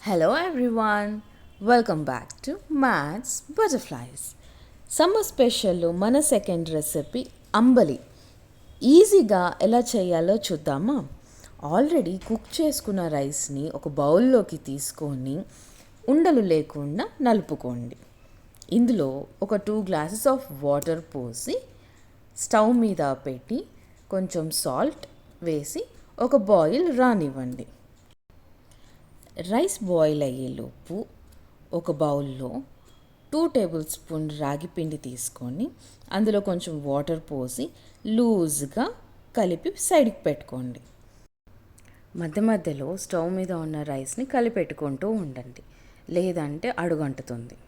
Hello everyone, welcome back to Maths Butterflies. Summer స్పెషల్లో మన second recipe అంబలి ఈజీగా ఎలా చేయాలో చూద్దామా. ఆల్రెడీ కుక్ చేసుకున్న రైస్ని ఒక బౌల్లోకి తీసుకొని ఉండలు లేకుండా నలుపుకోండి. ఇందులో ఒక 2 గ్లాసెస్ ఆఫ్ వాటర్ పోసి స్టవ్ మీద పెట్టి కొంచెం సాల్ట్ వేసి ఒక బాయిల్ రానివ్వండి. రైస్ బాయిల్ అయ్యేలోపు ఒక బౌల్లో 2 టేబుల్ స్పూన్ రాగి పిండి తీసుకొని అందులో కొంచెం వాటర్ పోసి లూజ్గా కలిపి సైడ్కి పెట్టుకోండి. మధ్య మధ్యలో స్టవ్ మీద ఉన్న రైస్ని కలిపెట్టుకుంటూ ఉండండి, లేదంటే అడుగంటుతుంది.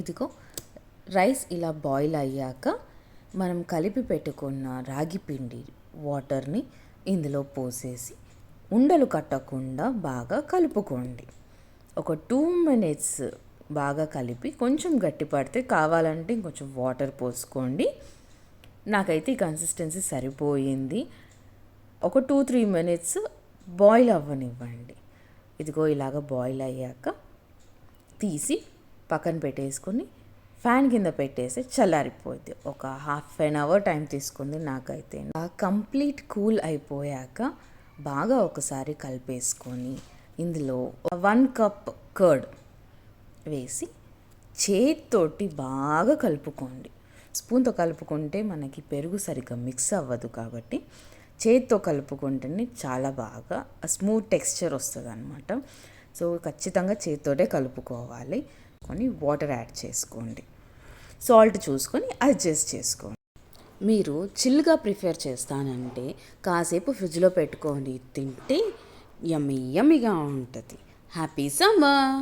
ఇదిగో రైస్ ఇలా బాయిల్ అయ్యాక మనం కలిపి పెట్టుకున్న రాగి పిండి వాటర్ని ఇందులో పోసేసి ఉండలు కట్టకుండా బాగా కలుపుకోండి. ఒక 2 minutes బాగా కలిపి కొంచెం గట్టి పడితే కావాలంటే ఇంకొంచెం వాటర్ పోసుకోండి. నాకైతే ఈ కన్సిస్టెన్సీ సరిపోయింది. ఒక 2-3 minutes బాయిల్ అవ్వనివ్వండి. ఇదిగో ఇలాగ బాయిల్ అయ్యాక తీసి పక్కన పెట్టేసుకొని ఫ్యాన్ కింద పెట్టేసి చల్లారిపోద్ది. ఒక 1/2 hour టైం తీసుకుంది నాకైతే. కంప్లీట్ కూల్ అయిపోయాక బాగా ఒకసారి కలిపేసుకొని ఇందులో 1 cup కర్డ్ వేసి చేతితోటి బాగా కలుపుకోండి. స్పూన్తో కలుపుకుంటే మనకి పెరుగు సరిగ్గా మిక్స్ అవ్వదు, కాబట్టి చేతితో కలుపుకుంటేనే చాలా బాగా స్మూత్ టెక్స్చర్ వస్తుంది అన్నమాట. సో ఖచ్చితంగా చేతితోటే కలుపుకోవాలి. కొని వాటర్ యాడ్ చేసుకోండి. సాల్ట్ చూసుకొని అడ్జస్ట్ చేసుకోండి. మీరు చిల్గా ప్రిఫర్ చేస్తానంటే కాసేపు ఫ్రిడ్జ్లో పెట్టుకొని తింటే యమ్మీగా ఉంటుంది. Happy summer.